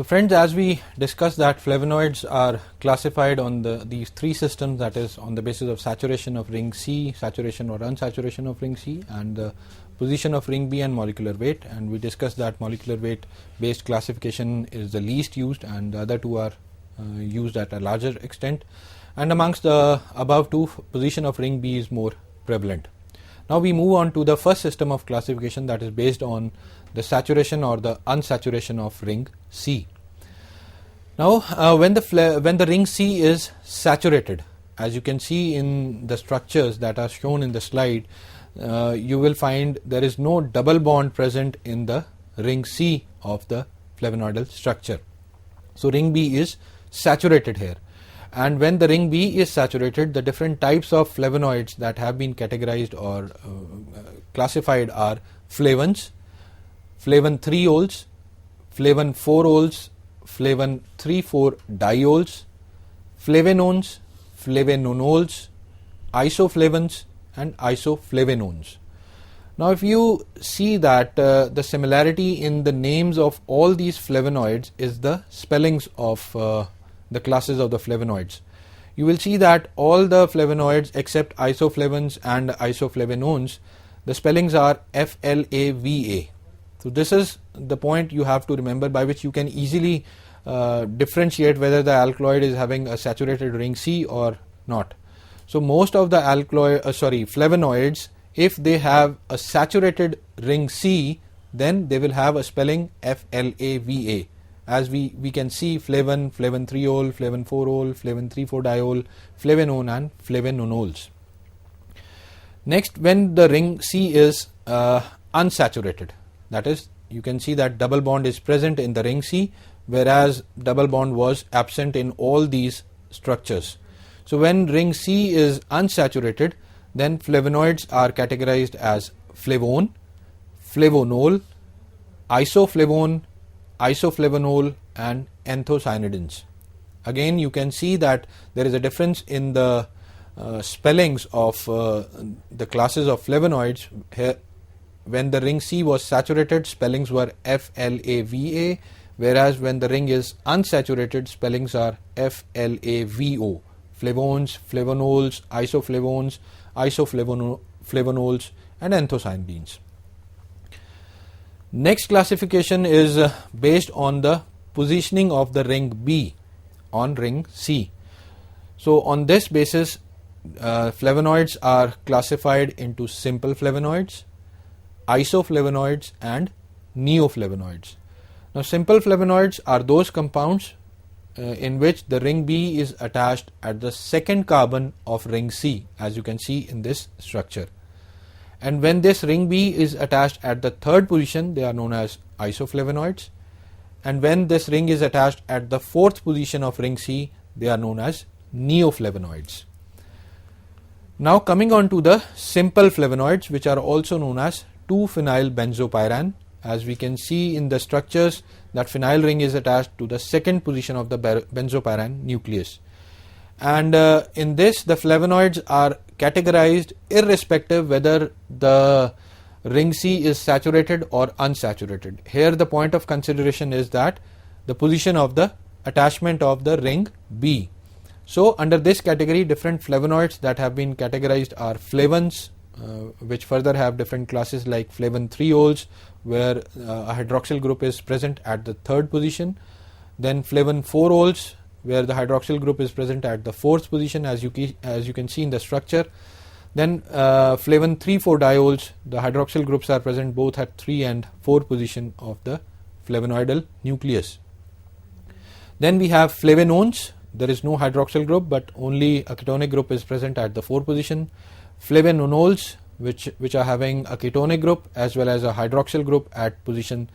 friends, as we discussed that flavonoids are classified on these three systems, that is on the basis of saturation of ring C, saturation or unsaturation of ring C, and the position of ring B and molecular weight. And we discussed that molecular weight based classification is the least used and the other two are used at a larger extent. And amongst the above two, position of ring B is more prevalent. Now we move on to the first system of classification, that is based on the saturation or the unsaturation of ring C. Now when the ring C is saturated, as you can see in the structures that are shown in the slide, you will find there is no double bond present in the ring C of the flavonoidal structure. So ring B is saturated here. And when the ring B is saturated, the different types of flavonoids that have been categorized or classified are flavins, flavin 3-ols, flavin 4-ols, flavin 3,4-diols, flavanones, flavanonols, isoflavins, and isoflavanones. Now, if you see that the similarity in the names of all these flavonoids is the spellings of the classes of the flavonoids, you will see that all the flavonoids except isoflavins and isoflavanones, the spellings are FLAVA. So this is the point you have to remember, by which you can easily differentiate whether the alkaloid is having a saturated ring C or not. So most of the flavonoids, if they have a saturated ring C, then they will have a spelling FLAVA. As we can see flavin, flavin 3-ol, flavin 4-ol, flavin 3,4-diol, flavanone and flavanonols. Next, when the ring C is unsaturated, that is, you can see that double bond is present in the ring C, whereas double bond was absent in all these structures. So when ring C is unsaturated, then flavonoids are categorized as flavone, flavonol, isoflavone, isoflavanol, and anthocyanidins. Again, you can see that there is a difference in the spellings of the classes of flavonoids. Here, when the ring C was saturated, spellings were FLAVA, whereas when the ring is unsaturated, spellings are FLAVO. Flavones, flavonols, isoflavones, isoflavanols, and anthocyanidins. Next classification is based on the positioning of the ring B on ring C. So on this basis, flavonoids are classified into simple flavonoids, isoflavonoids, and neoflavonoids. Now simple flavonoids are those compounds in which the ring B is attached at the second carbon of ring C, as you can see in this structure. And when this ring B is attached at the third position, they are known as isoflavonoids. And when this ring is attached at the fourth position of ring C, they are known as neoflavonoids. Now coming on to the simple flavonoids, which are also known as 2-phenylbenzopyran. As we can see in the structures, that phenyl ring is attached to the second position of the benzopyran nucleus. And in this, the flavonoids are categorized irrespective whether the ring C is saturated or unsaturated. Here the point of consideration is that the position of the attachment of the ring B. So under this category, different flavonoids that have been categorized are flavins, which further have different classes like flavin 3-ols, where a hydroxyl group is present at the third position. Then flavin 4-ols, where the hydroxyl group is present at the fourth position, as you can see in the structure. Then flavin 3,4-diols, the hydroxyl groups are present both at 3 and 4 position of the flavonoidal nucleus. Then we have flavanones. There is no hydroxyl group, but only a ketonic group is present at the 4th position. Flavanonols, which are having a ketonic group as well as a hydroxyl group at position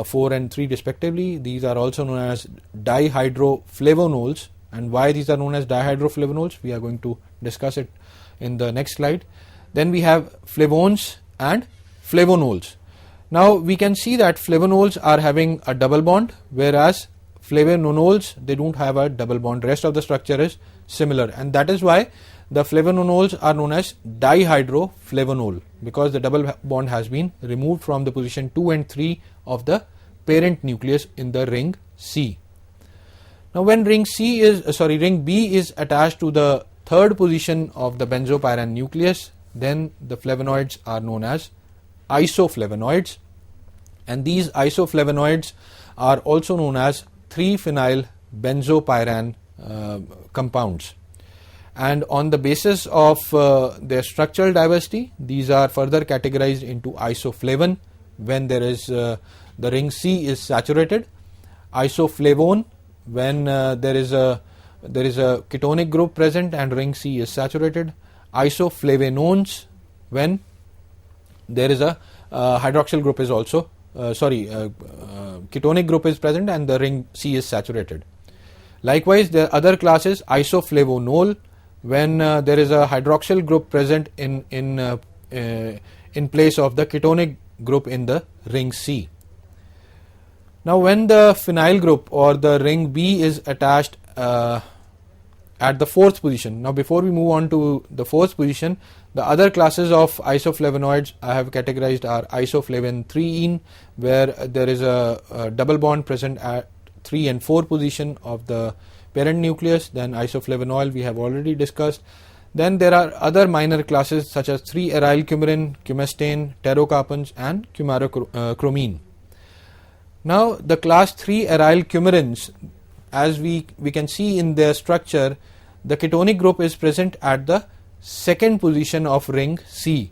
4 and 3 respectively. These are also known as dihydroflavonols, and why these are known as dihydroflavonols, we are going to discuss it in the next slide. Then we have flavones and flavonols. Now we can see that flavonols are having a double bond, whereas flavanonols, they don't have a double bond. Rest of the structure is similar, and that is why the flavononols are known as dihydroflavonol, because the double bond has been removed from the position 2 and 3 of the parent nucleus in the ring C. Now when ring B is attached to the third position of the benzopyran nucleus, then the flavonoids are known as isoflavonoids, and these isoflavonoids are also known as 3-phenyl benzopyran compounds. And on the basis of their structural diversity, these are further categorized into isoflavone when there is the ring C is saturated, isoflavone when there is a ketonic group present and ring C is saturated, isoflavonones when there is a hydroxyl group is also ketonic group is present and the ring C is saturated. Likewise, the other class is isoflavonol when there is a hydroxyl group present in place of the ketonic group in the ring C. Now when the phenyl group or the ring B is attached at the fourth position, now before we move on to the fourth position, the other classes of isoflavonoids I have categorized are isoflavone where there is a double bond present at 3 and 4 position of the parent nucleus. Then isoflavonol we have already discussed. Then there are other minor classes such as 3-aryl coumarin, cumestane, pterocarpans and cumarochromine. Now the class 3-aryl coumarins, as we can see in their structure, the ketonic group is present at the second position of ring C,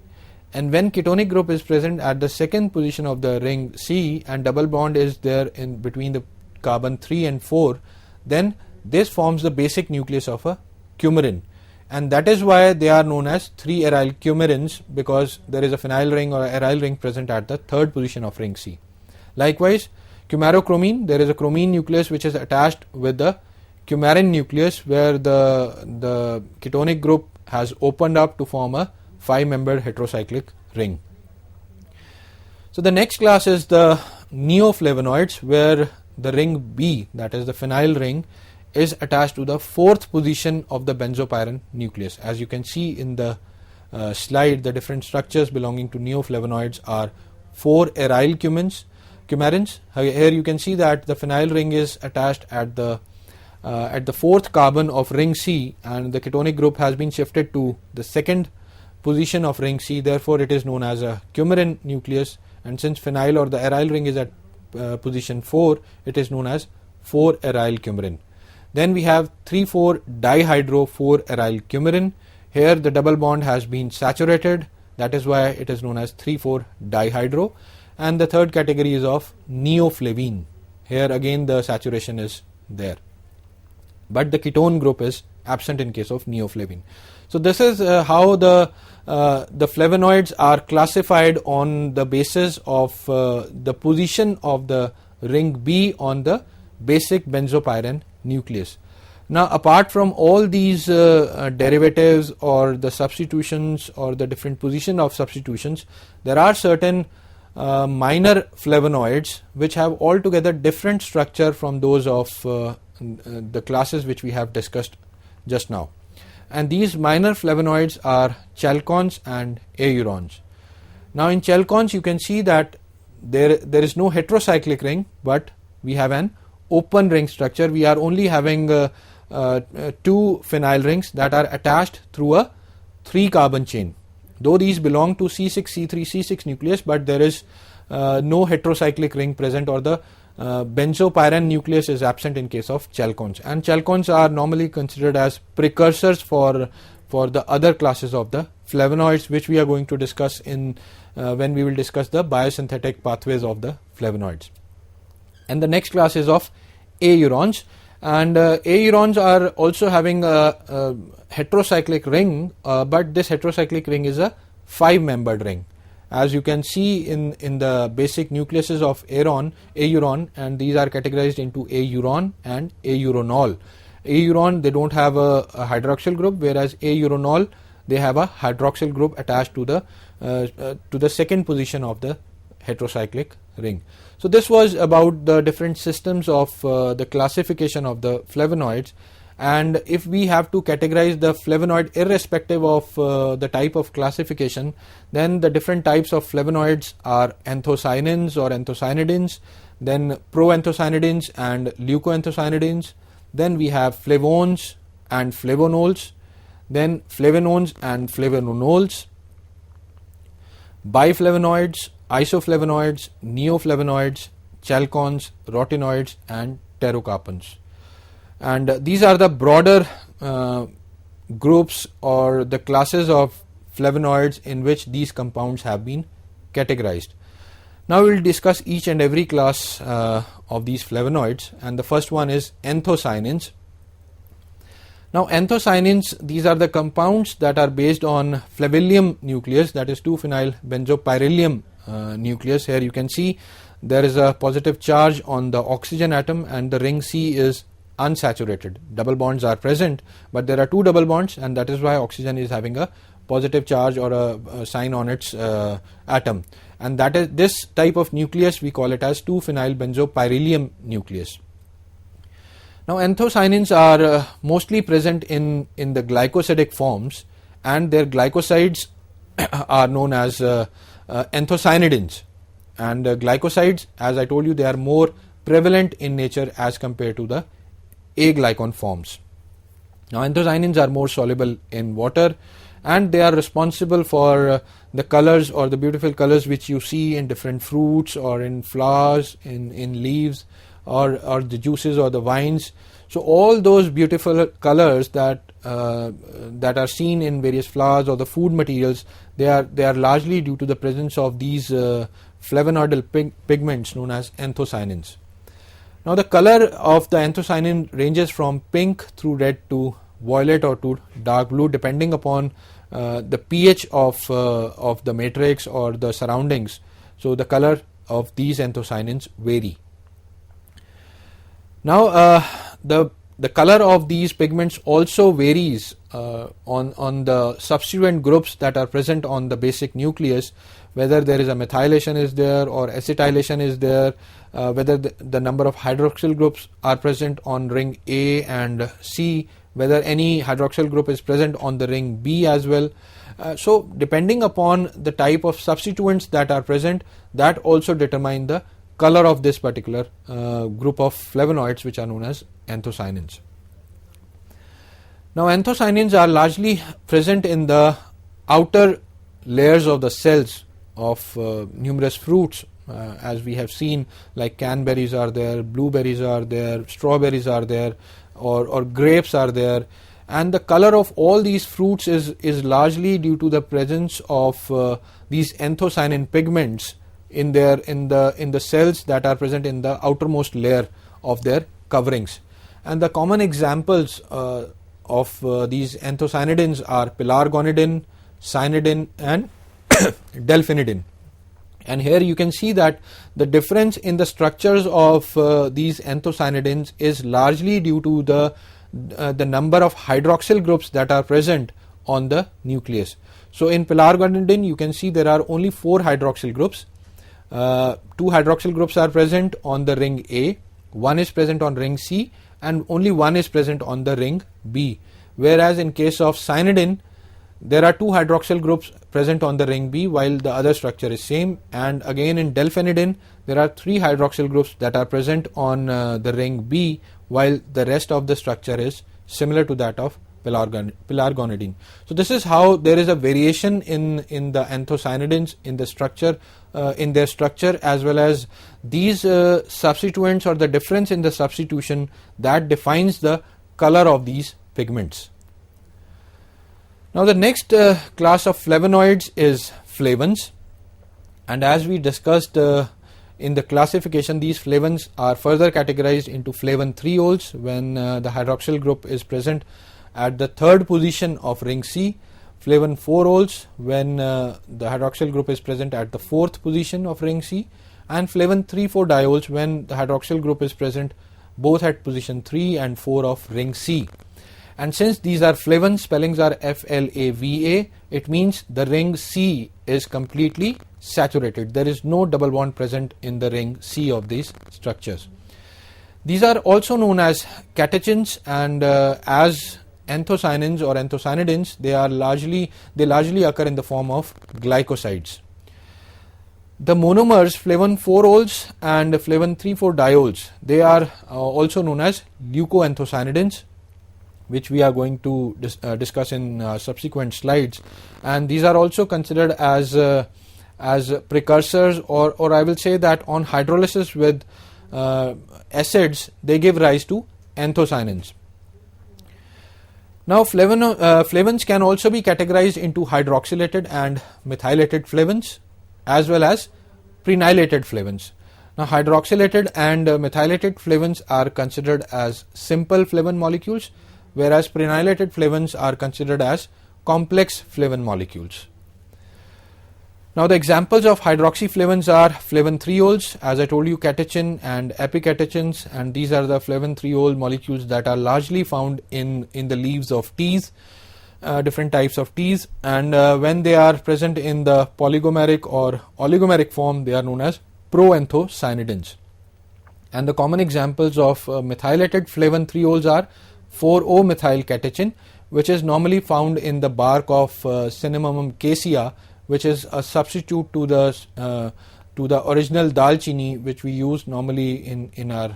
and when ketonic group is present at the second position of the ring C and double bond is there in between the carbon 3 and 4, then this forms the basic nucleus of a coumarin, and that is why they are known as 3-aryl coumarins, because there is a phenyl ring or aryl ring present at the third position of ring C. Likewise, cumarochromine, there is a chromine nucleus which is attached with the coumarin nucleus where the ketonic group has opened up to form a 5-membered heterocyclic ring. So the next class is the neoflavonoids where the ring B, that is the phenyl ring, is attached to the fourth position of the benzopyran nucleus. As you can see in the slide, the different structures belonging to neoflavonoids are 4-aryl coumarins. Here you can see that the phenyl ring is attached at the fourth carbon of ring C, and the ketonic group has been shifted to the second position of ring C. Therefore, it is known as a coumarin nucleus, and since phenyl or the aryl ring is at position 4, it is known as 4-aryl coumarin. Then we have 3,4-dihydro 4-aryl coumarin. Here the double bond has been saturated, that is why it is known as 3,4-dihydro. And the third category is of neoflavine. Here again the saturation is there, but the ketone group is absent in case of neoflavine. So this is how the flavonoids are classified on the basis of the position of the ring B on the basic benzopyran nucleus. Now apart from all these derivatives or the substitutions or the different position of substitutions, there are certain minor flavonoids which have altogether different structure from those of the classes which we have discussed just now, and these minor flavonoids are chalcones and aurons. Now in chalcones you can see that there is no heterocyclic ring, but we have an open ring structure. We are only having 2 phenyl rings that are attached through a 3-carbon chain. Though these belong to C6C3C6 nucleus, but there is no heterocyclic ring present, or the benzopyran nucleus is absent in case of chalcones. And chalcones are normally considered as precursors for the other classes of the flavonoids, which we are going to discuss in when we will discuss the biosynthetic pathways of the flavonoids. And the next class is of aurons, and aurons are also having a heterocyclic ring, but this heterocyclic ring is a 5-membered ring. As you can see in the basic nucleuses of auron, and these are categorized into auron and auronol. Auron, they don't have a hydroxyl group, whereas auronol, they have a hydroxyl group attached to the second position of the heterocyclic ring. So this was about the different systems of the classification of the flavonoids, And if we have to categorize the flavonoid irrespective of the type of classification, then the different types of flavonoids are anthocyanins or anthocyanidins, then proanthocyanidins and leucoanthocyanidins, then we have flavones and flavonols, then flavanones and flavanonols, biflavonoids, isoflavonoids, neoflavonoids, chalcones, rotinoids and pterocarpans. And these are the broader groups or the classes of flavonoids in which these compounds have been categorized. Now we will discuss each and every class of these flavonoids, and the first one is anthocyanins. Now anthocyanins, these are the compounds that are based on flavillum nucleus, that is 2-phenyl benzopyrrolium nucleus. Here you can see there is a positive charge on the oxygen atom and the ring C is unsaturated. Double bonds are present, but there are 2 double bonds, and that is why oxygen is having a positive charge or a sign on its atom, and that is this type of nucleus we call it as 2-phenyl benzopyrrolium nucleus. Now anthocyanins are mostly present in the glycosidic forms, and their glycosides are known as anthocyanidins, and glycosides, as I told you, they are more prevalent in nature as compared to the aglycon forms. Now anthocyanins are more soluble in water, and they are responsible for the colors or the beautiful colors which you see in different fruits or in flowers, in leaves, or the juices or the wines. So all those beautiful colors that are seen in various flowers or the food materials, they are largely due to the presence of these flavonoidal pigments known as anthocyanins. Now the color of the anthocyanin ranges from pink through red to violet or to dark blue, depending upon the pH of the matrix or the surroundings. So the color of these anthocyanins vary. Now the color of these pigments also varies on the subsequent groups that are present on the basic nucleus, whether there is a methylation is there or acetylation is there, whether the number of hydroxyl groups are present on ring A and C, whether any hydroxyl group is present on the ring B as well. So depending upon the type of substituents that are present, that also determine the color of this particular group of flavonoids, which are known as anthocyanins. Now anthocyanins are largely present in the outer layers of the cells of numerous fruits, as we have seen, like cranberries are there, blueberries are there, strawberries are there, or grapes are there, and the color of all these fruits is largely due to the presence of these anthocyanin pigments in the cells that are present in the outermost layer of their coverings. And the common examples of these anthocyanidins are pelargonidin, cyanidin and delphinidin. And here you can see that the difference in the structures of these anthocyanidins is largely due to the number of hydroxyl groups that are present on the nucleus. So in pelargonidin you can see there are only 4 hydroxyl groups. 2 hydroxyl groups are present on the ring A, 1 is present on ring C, and only 1 is present on the ring B. Whereas in case of cyanidin, there are 2 hydroxyl groups present on the ring B, while the other structure is same. And again in delphinidin, there are 3 hydroxyl groups that are present on the ring B, while the rest of the structure is similar to that of pelargonidin. So this is how there is a variation in the anthocyanidins in the structure, in their structure, as well as these substituents or the difference in the substitution that defines the color of these pigments. Now the next class of flavonoids is flavins, and as we discussed in the classification, these flavins are further categorized into flavin threols when the hydroxyl group is present at the 3rd position of ring C, flavin 4-ols when the hydroxyl group is present at the 4th position of ring C, and flavin 3,4-diols when the hydroxyl group is present both at position 3 and 4 of ring C. And since these are flavins, spellings are FLAVA, it means the ring C is completely saturated. There is no double bond present in the ring C of these structures. These are also known as catechins, and as anthocyanins or anthocyanidins, they largely occur in the form of glycosides. The monomers flavin 4-ols and flavin 3,4-diols, they are also known as leucoanthocyanidins, which we are going to discuss in subsequent slides, and these are also considered as precursors, or I will say that on hydrolysis with acids, they give rise to anthocyanins. Now, flavins can also be categorized into hydroxylated and methylated flavins, as well as prenylated flavins. Now, hydroxylated and methylated flavins are considered as simple flavin molecules, whereas prenylated flavins are considered as complex flavin molecules. Now, the examples of hydroxyflavins are flavin 3-ols, as I told you, catechin and epicatechins, and these are the flavin 3-ol molecules that are largely found in the leaves of teas, different types of teas, and when they are present in the polygomeric or oligomeric form, they are known as proanthocyanidins. And the common examples of methylated flavin 3-ols are 4-O-methyl catechin, which is normally found in the bark of Cinnamomum cassia, which is a substitute to the original dalchini, which we use normally in our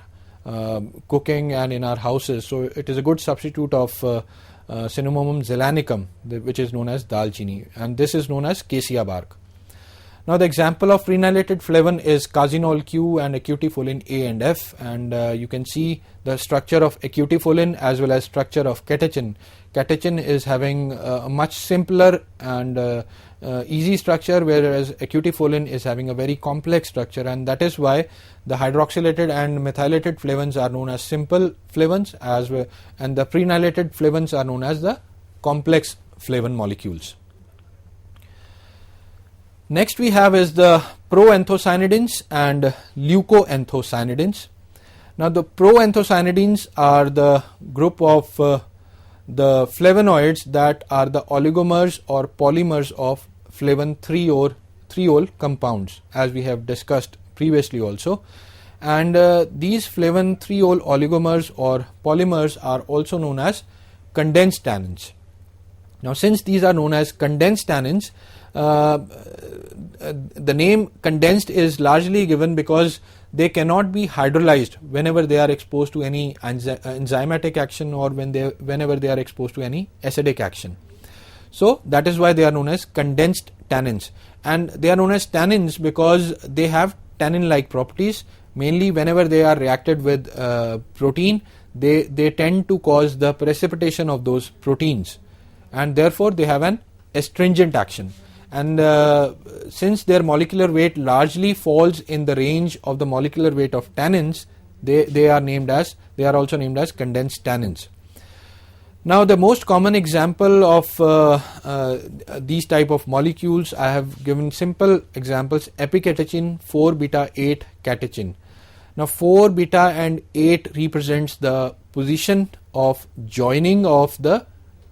cooking and in our houses. So it is a good substitute of Cinnamomum zelanicum, which is known as dalchini, and this is known as cassia bark. Now, the example of prenylated flavin is casinol Q and acutifolin A and F, and you can see the structure of acutifolin as well as structure of catechin. Catechin is having a much simpler and easy structure, whereas acutifolin is having a very complex structure, and that is why the hydroxylated and methylated flavins are known as simple flavins, and the prenylated flavins are known as the complex flavin molecules. Next we have is the proanthocyanidins and leucoanthocyanidins. Now, the proanthocyanidins are the group of the flavonoids that are the oligomers or polymers of flavin 3-ol compounds, as we have discussed previously also. And these flavin 3-ol oligomers or polymers are also known as condensed tannins. Now, since these are known as condensed tannins, the name condensed is largely given because they cannot be hydrolyzed whenever they are exposed to any enzymatic action or whenever they are exposed to any acidic action. So that is why they are known as condensed tannins, and they are known as tannins because they have tannin-like properties. Mainly whenever they are reacted with protein, they tend to cause the precipitation of those proteins, and therefore they have an astringent action. And since their molecular weight largely falls in the range of the molecular weight of tannins, they are also named as condensed tannins. Now, the most common example of these type of molecules, I have given simple examples: epicatechin, 4-beta-8 catechin. Now, 4-beta and 8 represents the position of joining of the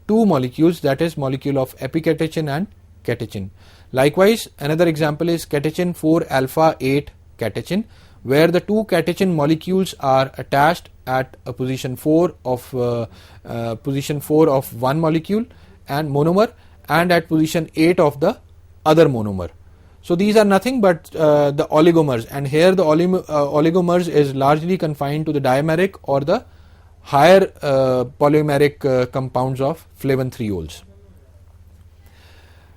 two molecules, that is molecule of epicatechin and catechin. Likewise, another example is catechin 4-alpha-8 catechin, where the two catechin molecules are attached at a position 4 of one molecule and monomer, and at position 8 of the other monomer. So these are nothing but the oligomers, and here the oligomers is largely confined to the dimeric or the higher polymeric compounds of flavin 3-ols.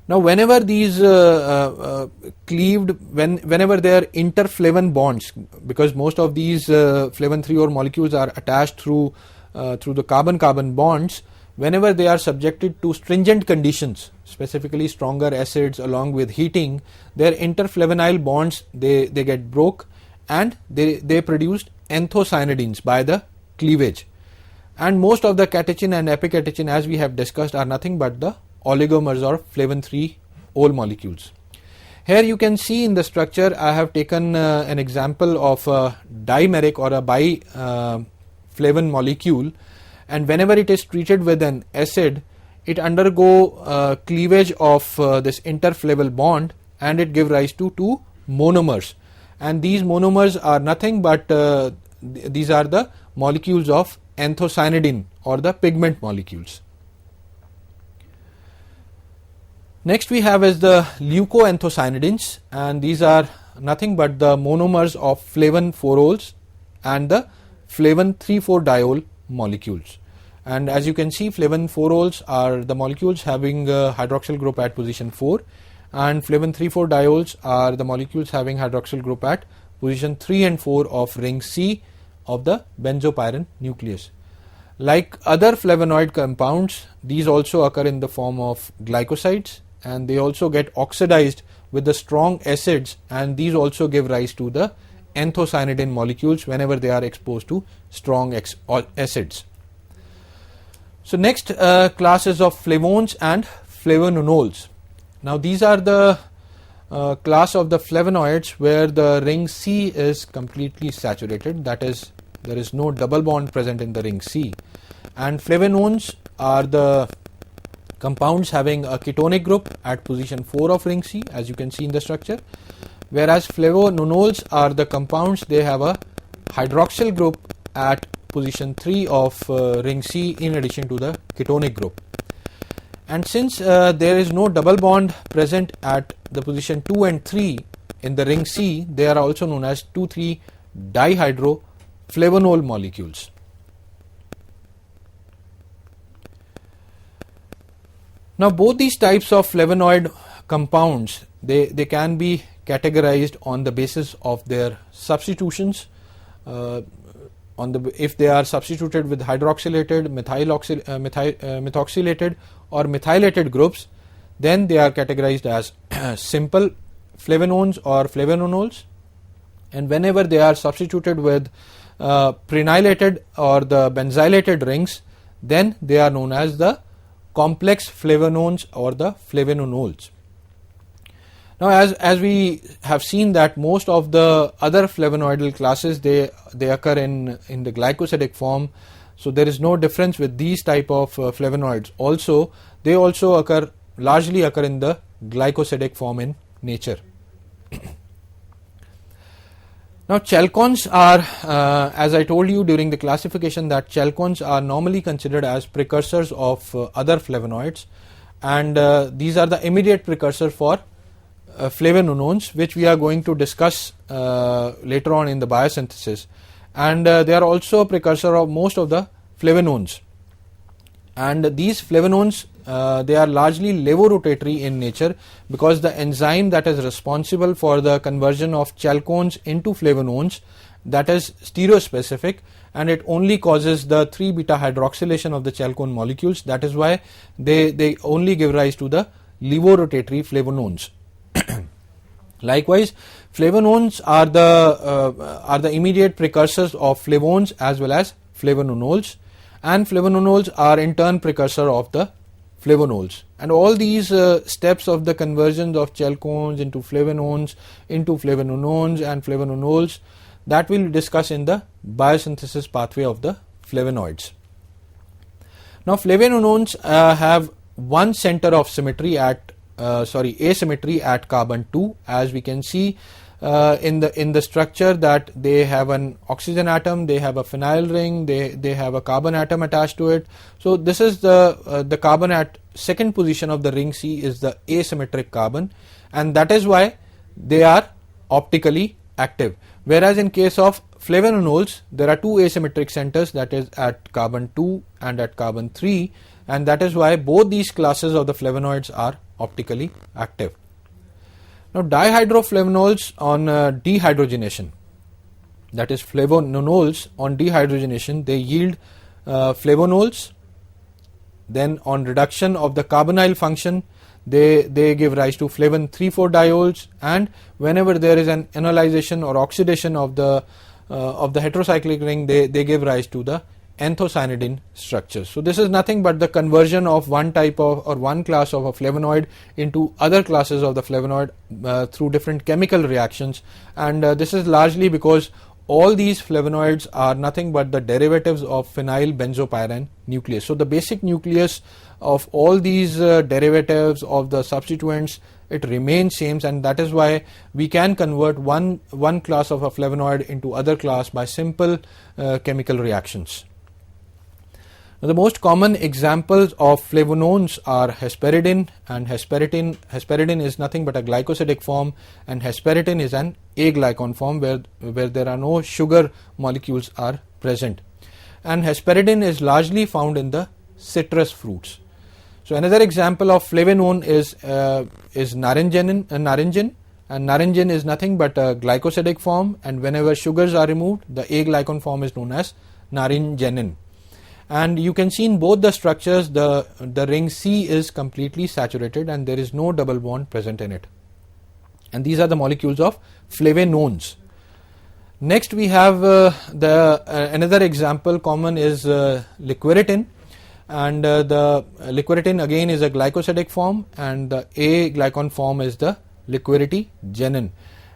Now, whenever these whenever they are interflavin bonds, because most of these flavin 3-ol molecules are attached through the carbon-carbon bonds, whenever they are subjected to stringent conditions, specifically stronger acids along with heating, their interflavinyl bonds they get broke, and they produce anthocyanidins by the cleavage. And most of the catechin and epicatechin, as we have discussed, are nothing but the oligomers or flavin 3-ol molecules. Here you can see in the structure I have taken an example of a dimeric or a biflavin molecule, and whenever it is treated with an acid, it undergo cleavage of this interflaval bond, and it give rise to two monomers, and these monomers are nothing but these are the molecules of anthocyanidin or the pigment molecules. Next we have is the leucoanthocyanidins, and these are nothing but the monomers of flavin 4-ols and the flavin 3,4-diol molecules. And as you can see, flavin 4-ols are the molecules having a hydroxyl group at position 4, and flavin 3,4-diols are the molecules having hydroxyl group at position 3 and 4 of ring C of the benzopyrene nucleus. Like other flavonoid compounds, these also occur in the form of glycosides, and they also get oxidized with the strong acids, and these also give rise to the anthocyanidin molecules whenever they are exposed to strong acids. So next class is of flavones and flavonols. Now these are the class of the flavonoids where the ring C is completely saturated, that is, there is no double bond present in the ring C. And flavonones are the compounds having a ketonic group at position 4 of ring C, as you can see in the structure, whereas flavonols are the compounds, they have a hydroxyl group at position 3 of ring C in addition to the ketonic group. And since there is no double bond present at the position 2 and 3 in the ring C, they are also known as 2,3-dihydroflavonol molecules. Now both these types of flavonoid compounds, they can be categorized on the basis of their substitutions. If they are substituted with hydroxylated, methoxylated or methylated groups, then they are categorized as simple flavonones or flavonols, and whenever they are substituted with prenylated or the benzylated rings, then they are known as the complex flavonones or the flavonols. Now as we have seen that most of the other flavonoidal classes, they occur in the glycosidic form, so there is no difference with these type of flavonoids. Also, they also largely occur in the glycosidic form in nature. Now chalcones are, as I told you during the classification, that chalcones are normally considered as precursors of other flavonoids, and these are the immediate precursor for flavonones, which we are going to discuss later on in the biosynthesis, and they are also a precursor of most of the flavonones. And these flavonones, they are largely levorotatory in nature, because the enzyme that is responsible for the conversion of chalcones into flavonones, that is stereospecific, and it only causes the 3-beta hydroxylation of the chalcone molecules. That is why they only give rise to the levorotatory flavonones. Likewise, flavonones are the immediate precursors of flavones as well as flavonols, and flavonols are in turn precursor of the flavonols. And all these steps of the conversions of chalcones into flavonones and flavonols, that we will discuss in the biosynthesis pathway of the flavonoids. Now flavonols have one center of symmetry asymmetry at carbon 2, as we can see in the structure, that they have an oxygen atom, they have a phenyl ring, they have a carbon atom attached to it. So this is the carbon at second position of the ring C is the asymmetric carbon, and that is why they are optically active. Whereas in case of flavonols, there are two asymmetric centers, that is at carbon 2 and at carbon 3, and that is why both these classes of the flavonoids are optically active. Now dihydroflavonols on dehydrogenation, that is flavonols on dehydrogenation, they yield flavonols. Then on reduction of the carbonyl function, they give rise to flavin 3,4-diols, and whenever there is an enolization or oxidation of the heterocyclic ring, they give rise to the anthocyanidin structures. So this is nothing but the conversion of one type of or one class of a flavonoid into other classes of the flavonoid through different chemical reactions, and this is largely because all these flavonoids are nothing but the derivatives of phenyl benzopyrene nucleus. So the basic nucleus of all these derivatives of the substituents it remains same, and that is why we can convert one class of a flavonoid into other class by simple chemical reactions. Now, the most common examples of flavonones are hesperidin, and hesperidin is nothing but a glycosidic form, and hesperidin is an aglycon form where there are no sugar molecules are present. And hesperidin is largely found in the citrus fruits. So another example of flavonone is naringin, and naringin is nothing but a glycosidic form, and whenever sugars are removed, the aglycon form is known as naringenin. And you can see in both the structures the ring C is completely saturated and there is no double bond present in it. And these are the molecules of flavonones. Next we have another example common is liquiritin, and the liquiritin again is a glycosidic form, and the A-glycon form is the liquiritigenin.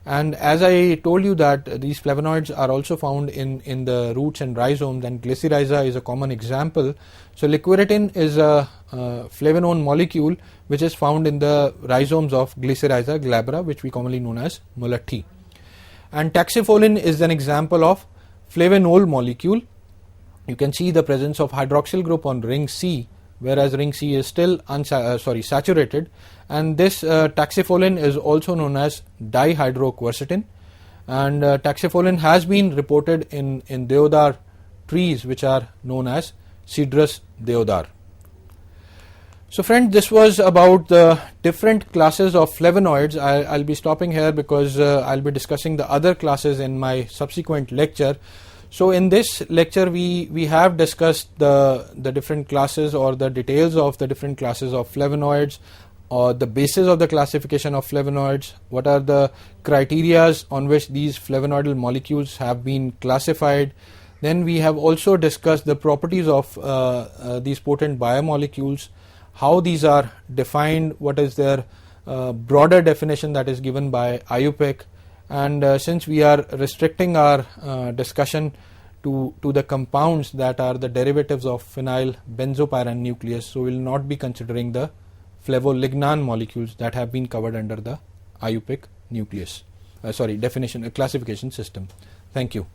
And as I told you that these flavonoids are also found in the roots and rhizomes, and glycyrrhiza is a common example. So liquiritin is a flavonone molecule which is found in the rhizomes of Glycyrrhiza glabra, which we commonly know as mullatti. And taxifolin is an example of flavonol molecule. You can see the presence of hydroxyl group on ring C, whereas ring C is still saturated, and this taxifolin is also known as dihydroquercetin, and taxifolin has been reported in deodar trees which are known as Cedrus deodar. So friend, this was about the different classes of flavonoids. I'll be stopping here because I'll be discussing the other classes in my subsequent lecture. So in this lecture we have discussed the different classes or the details of the different classes of flavonoids, or the basis of the classification of flavonoids, what are the criterias on which these flavonoidal molecules have been classified. Then we have also discussed the properties of these potent biomolecules, how these are defined, what is their broader definition that is given by IUPAC. And since we are restricting our discussion to the compounds that are the derivatives of phenyl benzopyran nuclease, so we will not be considering the flavolignan molecules that have been covered under the IUPAC classification system. Thank you.